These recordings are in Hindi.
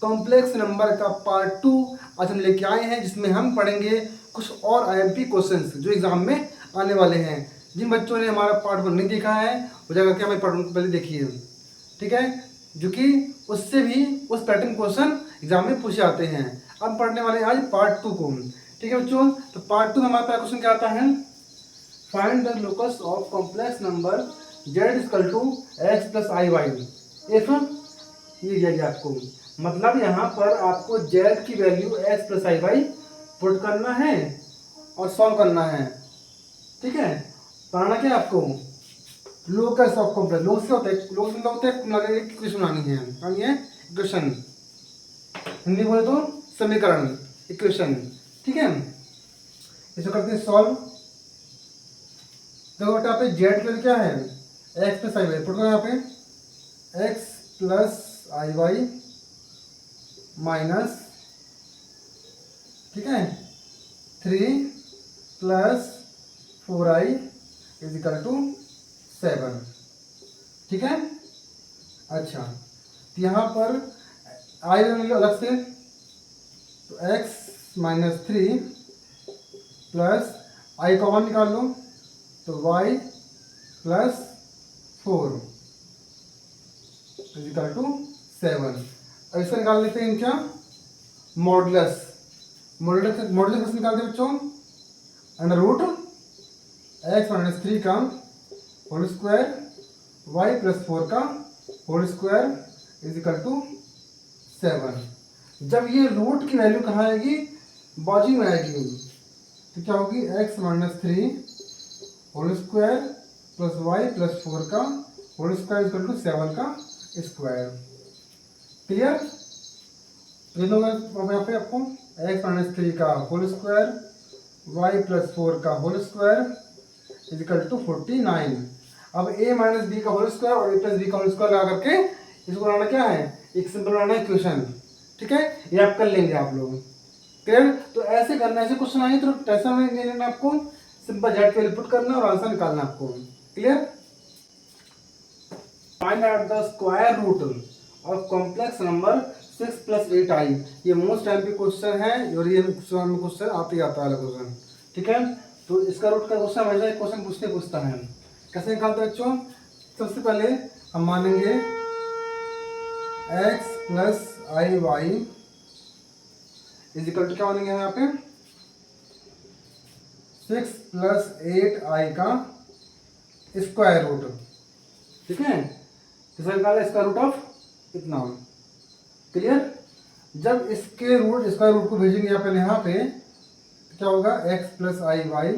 कॉम्प्लेक्स नंबर का पार्ट 2 आज हम लेके आए हैं, जिसमें हम पढ़ेंगे कुछ और आईएमपी क्वेश्चंस जो एग्जाम में आने वाले हैं। जिन बच्चों ने हमारा पार्ट 1 नहीं देखा है वो जाकर के हमें पार्ट 1 पहले देखिए, ठीक है, जो कि उससे भी उस पैटर्न क्वेश्चन एग्जाम में पूछे जाते हैं। अब पढ़ने वाले हैं आज पार्ट 2 को, ठीक है बच्चों। तो पार्ट 2 में हमारा पहला क्वेश्चन क्या आता है, find the locus of complex number z equal to x plus I y if, ये दिया गया आपको, मतलब यहाँ पर आपको z की वैल्यू x प्लस आई वाई पुट करना है और सॉल्व करना है, ठीक है। पढ़ना क्या है आपको, लोकस ऑफ कॉम्प्लेक्स। लोकस क्या होता है, लोकस मतलब होता है इक्वेशन बनानी है इक्वेशन, हिंदी बोले तो समीकरण, इक्वेशन, ठीक है। इसको करते हैं सॉल्व। देखो बेटा पे जेड की वैल्यू क्या है, एक्स प्लस आई वाई, पुट करो यहाँ पे एक्स प्लस आई वाई माइनस, ठीक है, 3 plus 4i is equal to 7, ठीक है। अच्छा, तो यहाँ पर आई अलग से, तो x माइनस 3 प्लस आई का 1 निकाल लो तो y plus 4 is equal to 7। अब इसका निकाल लेते हैं क्या, मॉडुलस। मॉडुलस कैसे निकालते हैं बच्चों, अंडर रूट एक्स माइनस 3 का होल स्क्वायर वाई प्लस 4 का whole square is equal to 7। जब ये रूट की वैल्यू कहाँ आएगी, बाजू में आएगी, तो क्या होगी, x minus 3 whole square plus y plus 4 का whole square is equal to 7 का स्क्वायर। क्लियर, ये लोग यहाँ पे आपको एक्स माइनस 3 का होल स्क्वायर वाई प्लस 4 का whole square is equal to 49। अब a माइनस बी का होल स्क्वायर और a प्लस बी का होल स्क्वायर लगा करके इसको बनाना क्या है, एक सिंपल बनाना है इक्वेशन, ठीक है। ये आप कर लेंगे आप लोग, क्लियर। तो ऐसे करना, ऐसे क्वेश्चन आए तो टेंशन नहीं लेना आपको, सिंपल जेड पे पुट करना और आंसर निकालना आपको, clear. Find out the square root of complex number 6 plus 8i। ये मोस्ट टाइम पे क्वेश्चन है और ये क्वेश्चन आते ही आता है क्वेश्चन, ठीक है। तो इसका रूट का क्वेश्चन हमेशा एक क्वेश्चन पूछता है, कैसे निकालते हैं बच्चों। सबसे पहले हम मानेंगे x plus I y is equal to क्या मानेंगे हम यहाँ पे 6 प्लस 8i का स्क्वायर रूट, ठीक है। किसका निकाला, इसका रूट ऑफ इतना, क्लियर। जब इसके रूट स्क्वायर रूट को भेजेंगे यहाँ पे तो क्या होगा, x प्लस आई वाई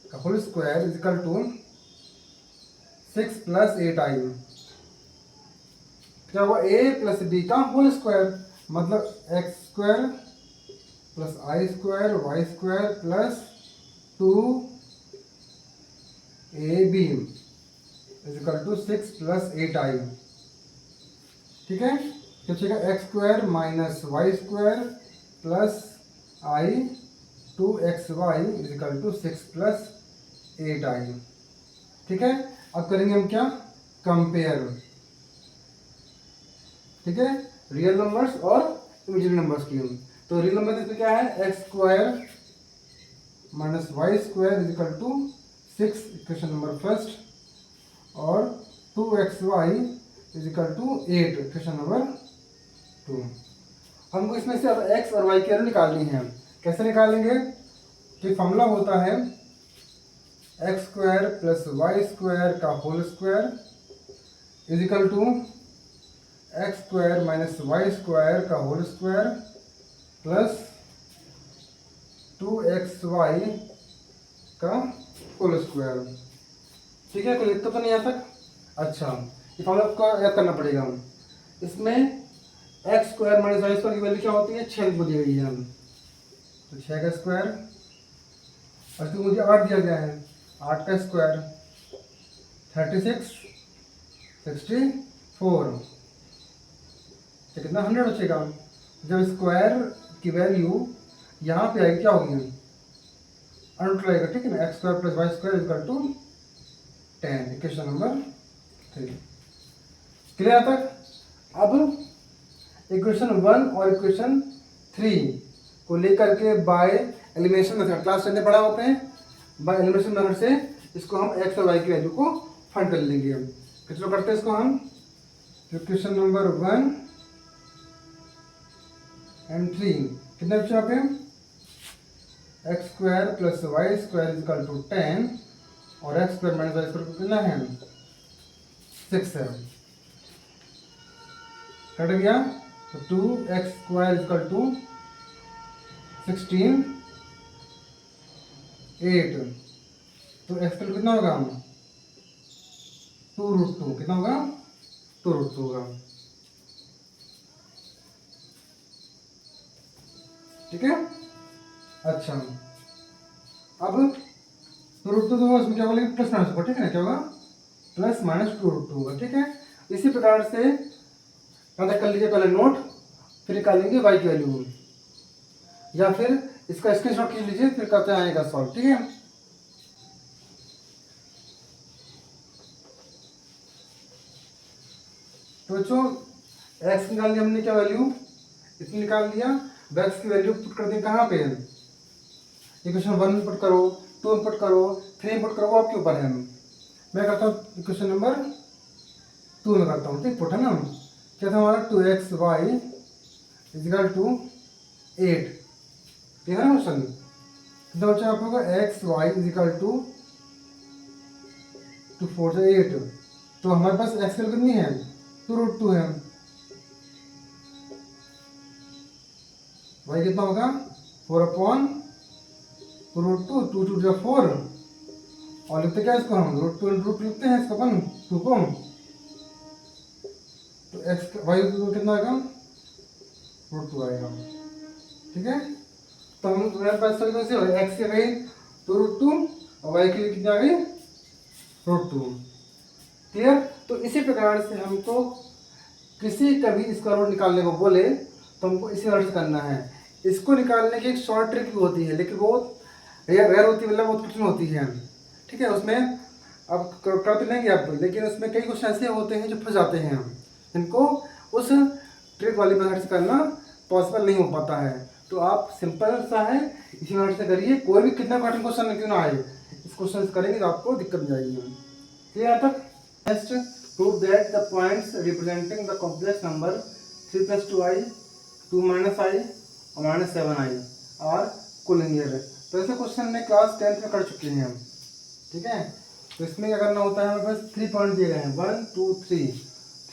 का whole square is equal to 6 plus 8i, क्या होगा, a प्लस बी का होल स्क्वायर, मतलब x square plus I square Y square plus 2ab is equal to 6 plus 8i, ठीक है। तो चलेगा X square minus Y square plus I 2xy is equal to 6 plus 8i, ठीक है। अब करेंगे हम क्या, कंपेयर, ठीक है, रियल नंबर्स और इमेजिनरी नंबर्स की। तो रियल नंबर इसमें क्या है, x square minus Y square is equal to 6, equation number first, और 2xy is equal to 8, equation number 2। हमको इसमें से अब x और y की वैल्यू निकालनी है। कैसे निकालेंगे, तो फॉर्मूला होता है x square plus Y square का whole square is equal to x square minus Y square का होल स्क्वायर प्लस 2xy का होल स्क्वायर, ठीक है। कोई दिक्कत तो नहीं यहाँ तक। अच्छा, ये फॉर्मूला आपको याद करना पड़ेगा। इसमें X square minus Y square की वैल्यू क्या होती है, 6 दी गई है, तो 6 का स्क्वायर, और इसको मुझे 8 दिया गया है, 8 का स्क्वायर 36 64, तो कितना 100 बचेगा। जब स्क्वायर की वैल्यू यहाँ पे आएगी क्या होगी, अंडर आएगा, ठीक है ना। X square plus Y square equal to 10, equation number 3, clear तक। अब इक्वेशन 1 और इक्वेशन 3 को लेकर के बाय एलिमिनेशन मेथड, क्लास 10 में पढ़ा आपने, बाय एलिमिनेशन मेथड से इसको हम एक्स और वाई की वैल्यू को फाइंड कर लेंगे। हम कितना करते हैं इसको हम, इक्वेशन नंबर 1 एंड 3 कितना बच्चा यहाँ पे, X square plus Y square equal to 10 और X square minus Y square कितना है 6 है, कट गया। तो 2x स्क्वायर इक्वल टू 16 8, तो एक्स का कितना होगा 2√2, कितना होगा 2√2 होगा, ठीक है। अच्छा अब 2√2 तो इसमें क्या बोलेंगे प्लस माइनस होगा, ठीक है ना, क्या होगा प्लस माइनस 2√2 होगा, ठीक है। इसी प्रकार से याद कर लीजिए पहले नोट, फिर निकालेंगे वाई की वैल्यू, या फिर इसका स्क्रीनशॉट खींच लीजिए फिर करते आएगा सॉल्व, ठीक है। तो बच्चों एक्स निकाल लिया हमने, क्या वैल्यू इसने निकाल लिया, एक्स की वैल्यू पुट कर दें कहाँ पे, इक्वेशन 1 पुट करो, 2 पुट करो, 3 पुट करो, वो आपके ऊपर है। मैं करता हूँ इक्वेशन नंबर 2 में करता हूँ, ठीक पुट है ना, क्या था हमारा 2xy इजिकल टू 8, ठीक है ना क्वेश्चन, कितना बच्चा आप लोगों का एक्स वाई इजिकल टू 4 से 8, तो हमारे पास एक्स वैल्यू कितनी है 2√2 है, वाई कितना होगा 4/2√2, 2 2 4, और लिखते क्या इसको हम √2 लिखते हैं इसको अपन 2 को, तो एक्स वाई कितना आएगा √2 आएगा, ठीक है। तो हम मेरे पास से एक्स की गई 2√2 और वाई की कितनी आ गई √2, क्लियर। तो इसी प्रकार से हमको किसी का भी इसका रूट निकालने को बोले तो हमको इसी तरह से करना है। इसको निकालने की एक शॉर्ट ट्रिक भी होती है, लेकिन बहुत रेयर होती है, मतलब बहुत कठिन होती है, ठीक है। उसमें अब कर तो लेंगे आप, लेकिन उसमें कई क्वेश्चन ऐसे होते हैं जो फंस जाते हैं, जिनको उस ट्रिक वाली मेथड से करना पॉसिबल नहीं हो पाता है। तो आप सिंपल सा है इसी मेथड से करिए, कोई भी कितना कठिन क्वेश्चन क्यों ना आए, इस क्वेश्चन से करेंगे तो आपको दिक्कत नहीं आएगी। क्लियर यहाँ तक। Next, prove that the points representing the complex number 3 plus 2i, 2 minus i और minus 7i are collinear। तो ऐसे क्वेश्चन में क्लास 10th में कर चुके हैं हम, ठीक है। तो इसमें क्या करना होता है, हमारे पास 3 पॉइंट दिए गए हैं, 1 2 3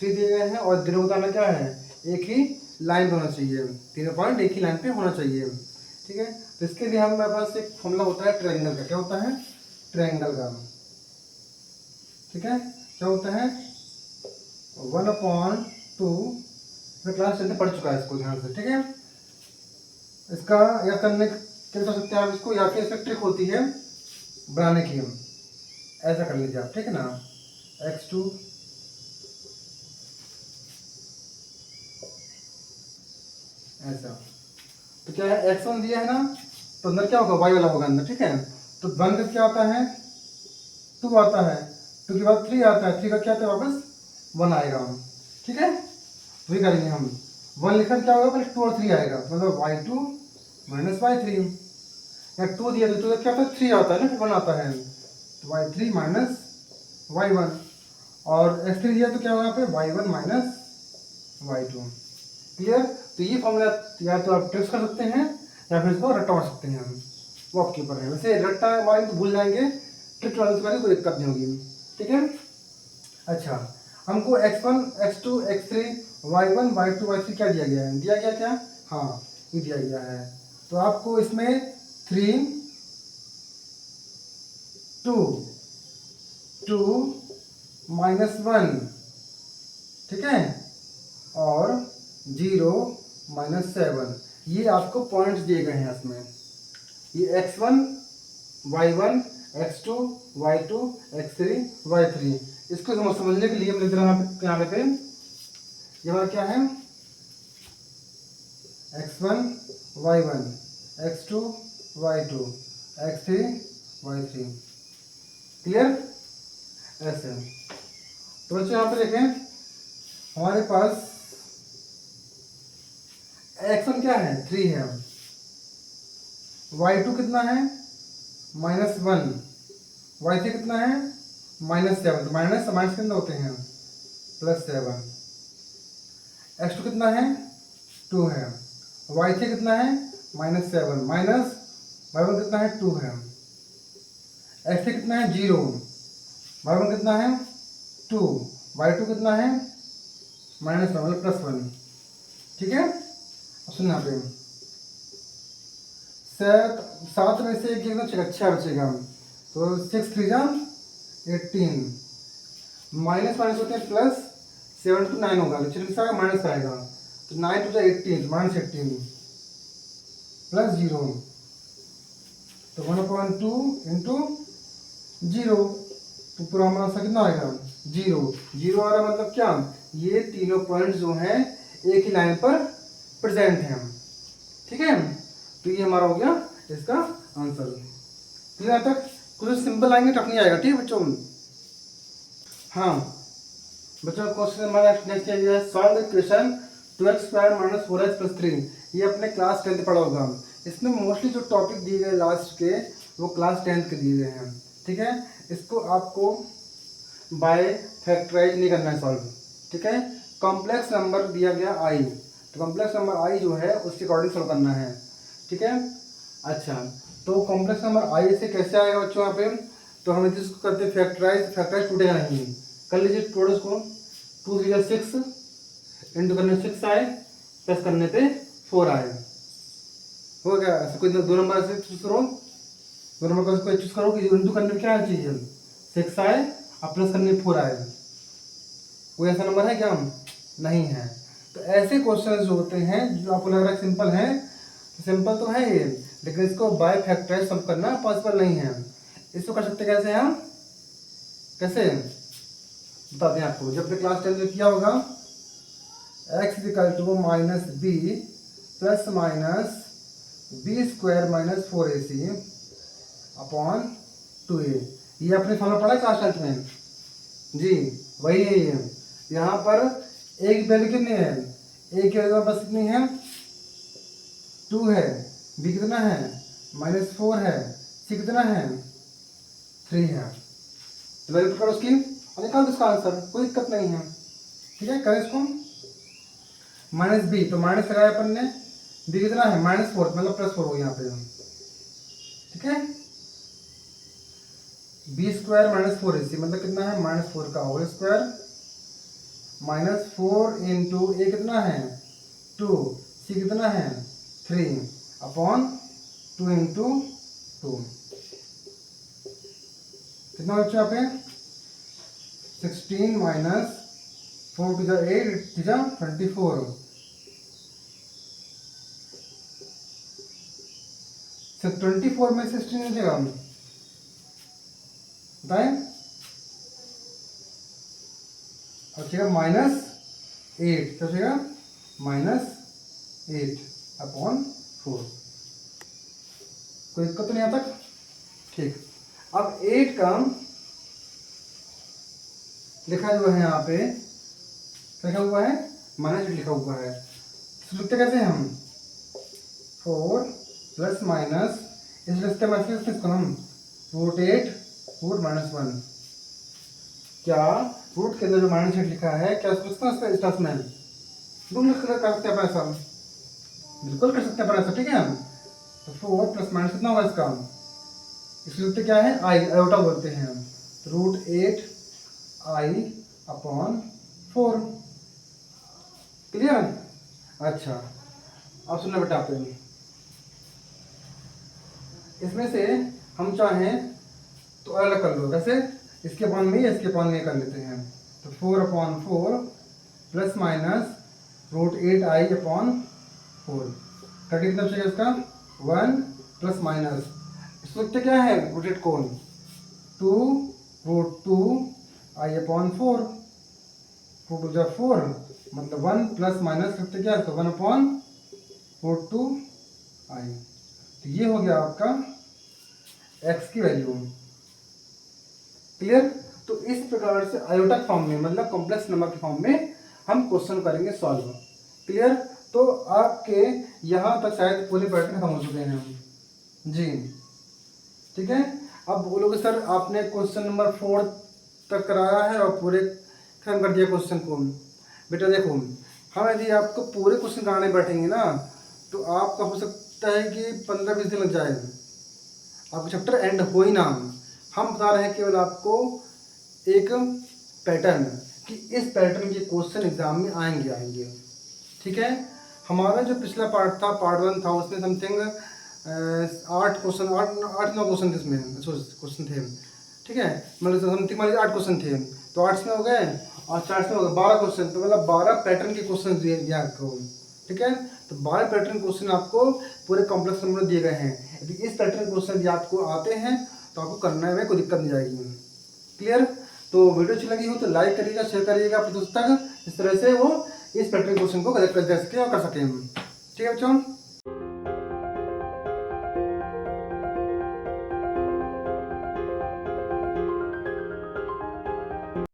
दिए गए हैं, और दिनों बताना क्या है एक ही लाइन पे होना चाहिए, तीनों पॉइंट एक ही लाइन पे होना चाहिए, ठीक है। तो इसके लिए हमारे पास एक फॉर्मूला होता है ट्रायंगल का, क्या होता है ट्रायंगल का, ठीक है। क्या होता है 1/2, मैं क्लास 10 में पढ़ चुका है इसको ध्यान से, ठीक है। इसका या करने के लिए कर सकते हैं आप इसको, या फिर इसमें ट्रिक होती है बनाने की, हम ऐसा कर लीजिए आप, ठीक है ना, x2 ऐसा, तो क्या है x1 दिया है ना, तो अंदर क्या होगा y वाला होगा अंदर, ठीक है। तो 1 का क्या आता है 2 आता है, 2 के बाद 3 आता है, 3 का क्या आता है वापस 1 आएगा, ठीक है। वही करेंगे हम, 1 लिखा क्या होगा पहले 2 और 3 आएगा, मतलब y2 माइनस y3, या 2 दिया तो 2 क्या आता है 3 आता है ना, 1 आता है, तो y3 माइनस y1, और x3 दिया तो क्या होगा यहाँ पे y1 माइनस y2, क्लियर। तो ये फॉर्मूला या तो आप ट्रेस कर सकते हैं या फिर इसको रट्टा मार सकते हैं हम, वो आपके ऊपर है। वैसे रट्टा मारेंगे तो भूल जाएंगे, ट्रिक वाले से कोई दिक्कत नहीं होगी, ठीक है। अच्छा, हमको x1 x2 x3 y1 y2 y3 क्या दिया गया है, दिया गया क्या, हाँ ये दिया गया है। तो आपको इसमें 3 2 2 माइनस 1, ठीक है, और 0 माइनस 7, ये आपको पॉइंट्स दिए गए हैं इसमें, ये x1 y1 x2 y2 x3 y3, इसको समझने के लिए हम लिख रहे हैं यहाँ पे ये हमारा क्या है x1 y1 x2 y2 x3 y3, clear. ऐसे तो बच्चों यहाँ पे देखें हमारे पास x1 क्या है 3 है, y2 कितना है -1, y3 कितना है -7, तो माइनस माइनस कितने होते हैं +7, x2 कितना है 2 है, y3 कितना है -7 माइनस y1 कितना है 2 है, x3 कितना है 0, y1 कितना है 2, y2 कितना है -1 मतलब +1। ठीक है, अब सुनना पे 7 में से एक एकदम अच्छा बचेगा, तो 6 3 जा 18, माइनस माइनस होते हैं प्लस, 7 to 9 होगा, तो चलिए सारा माइनस आएगा, तो 9 to 18 -18 प्लस 0, तो 1/2 इंटू 0, तो पूरा हमारा आंसर कितना आएगा 0 आ रहा, मतलब क्या ये तीनों पॉइंट जो हैं एक ही लाइन पर प्रेजेंट हैं। ठीक है, तो ये हमारा हो गया इसका आंसर। तो यहाँ तक कुछ सिंपल आएंगे टफ नहीं आएगा। ठीक है बच्चों, हाँ बच्चों क्वेश्चन हमारा नेक्स्ट है solve the equation 2x² - 4x + 3। ये अपने क्लास 10th पढ़ा होगा। इसमें मोस्टली जो टॉपिक दिए गए लास्ट के वो क्लास 10th के दिए गए हैं। ठीक है, इसको आपको बाय फैक्टराइज नहीं करना है सॉल्व। ठीक है, कॉम्प्लेक्स नंबर दिया गया i, तो कॉम्प्लेक्स नंबर i जो है उसके अकॉर्डिंग सॉल्व करना है। ठीक है, अच्छा तो कॉम्प्लेक्स नंबर i से कैसे आएगा बच्चों यहाँ पे, तो हम जिसको करते हैं फैक्टराइज टूटेगा नहीं। कर लीजिए टोटल को 2 3 6 इंटू करने 6 आए प्लस करने पे 4 आए, हो गया। ऐसे कोई दो नंबर से चूज करो, दो नंबर का चूज करो कि इंटू करने में क्या चाहिए 6 आए और प्लस करने में 4 आए। कोई ऐसा नंबर है क्या, नहीं है। तो ऐसे क्वेश्चन जो होते हैं जो आपको लग रहा है सिंपल है, तो सिंपल तो है ये, लेकिन इसको बाय फैक्टराइज सॉल्व करना पॉसिबल नहीं है। इसको कर सकते कैसे हम, कैसे बताते हैं आपको। जब क्लास 10 में किया होगा x = -b + -b² - 4ac upon 2a। ये आपने फॉर्मूला पढ़ा है क्लास 10 में जी, वही है ये। यहाँ पर a की वैल्यू कितनी है, a की वैल्यू बस कितनी है 2 है, b कितना है -4 है, c कितना है 3 है। तो वैल्यू करो उसकी और निकाल दो इसका आंसर, कोई दिक्कत नहीं है। ठीक है, करें इसको -b, तो माइनस लगाया अपन ने, b कितना है -4 मतलब +4 हो यहाँ पे। ठीक है, b² - 4ac मतलब कितना है -4 का होल स्क्वायर -4 इंटू a कितना है 2, c कितना है 3 अपॉन 2 इंटू 2 कितना बच्चा यहाँ पे 16 - 4 to 8 to 24। 24 में 16 नहीं देगा बताएं, और चलेगा -8, तो चलेगा -8 अपॉन 4। कोई दिक्कत तो नहीं आता तक। ठीक, अब 8 का लिखा जो है यहाँ पे लिखा हुआ है -8 लिखा हुआ है, तो लिखते कैसे हैं हम 4 प्लस माइनस, इस लिखते मैसेज किसको हम √8 √-1। क्या रूट के अंदर जो -8 लिखा है क्या उसका स्टेटमेंट तुम कर सकते हैं ऐसा, बिल्कुल कर सकते हैं ऐसा। ठीक है, तो 4 प्लस माइनस कितना होगा इसका, इसलिए लिखते क्या है आई, आयोटा बोलते हैं हम, √8 i अपॉन 4। क्लियर, अच्छा अब सुनना बेटा आप, इसमें से हम चाहें तो अलग कर लो, वैसे इसके पान में इसके पान में कर लेते हैं। तो 4/4 प्लस माइनस √8i अपॉन 4 कटी कितना चाहिए इसका 1 प्लस माइनस, इसको लिखते क्या है रोटेट कोण 2√2i अपॉन 4, 4 2 4 मतलब 1 प्लस माइनस लिखते क्या है तो 1/√2i। तो ये हो गया आपका x की वैल्यू। क्लियर, तो इस प्रकार से आयोटा फॉर्म में मतलब कॉम्प्लेक्स नंबर के फॉर्म में हम क्वेश्चन करेंगे सॉल्व। क्लियर, तो आपके यहाँ तक शायद पूरे पैटर्न खत्म हो चुके हैं हम जी। ठीक है, अब बोलोगे सर आपने क्वेश्चन नंबर 4 तक कराया है और पूरे खत्म कर दिया क्वेश्चन को। बेटा देखो, हम यदि आपको पूरे क्वेश्चन कराने बैठेंगे ना तो आपका हो सकता है कि 15-20 दिन लग जाए, आपका चैप्टर एंड हो ही ना। हम बता रहे हैं केवल आपको एक पैटर्न कि इस पैटर्न के क्वेश्चन एग्जाम में आएंगे। ठीक है, हमारा जो पिछला पार्ट था, पार्ट 1 था, उसमें समथिंग 8 क्वेश्चन 8-9 क्वेश्चन इसमें क्वेश्चन थे। ठीक है, मतलब समथिंग मान लीजिए 8 क्वेश्चन थे, तो 8 में हो गए और 4 में हो गए 12 क्वेश्चन, तो मतलब 12 पैटर्न के क्वेश्चन दिए आपको। ठीक है, तो 12 पैटर्न क्वेश्चन आपको पूरे कॉम्प्लेक्स नंबर दिए गए हैं। यदि इस पैटर्न क्वेश्चन यदि आपको आते हैं तो आपको करने में कोई दिक्कत नहीं आएगी। क्लियर? तो वीडियो अच्छी लगी हो तो लाइक करिएगा, शेयर करिएगा अपने दोस्तों तक, इस तरह से वो इस पैटर्न क्वेश्चन को कर सकें और कर सकें। ठीक है बच्चों।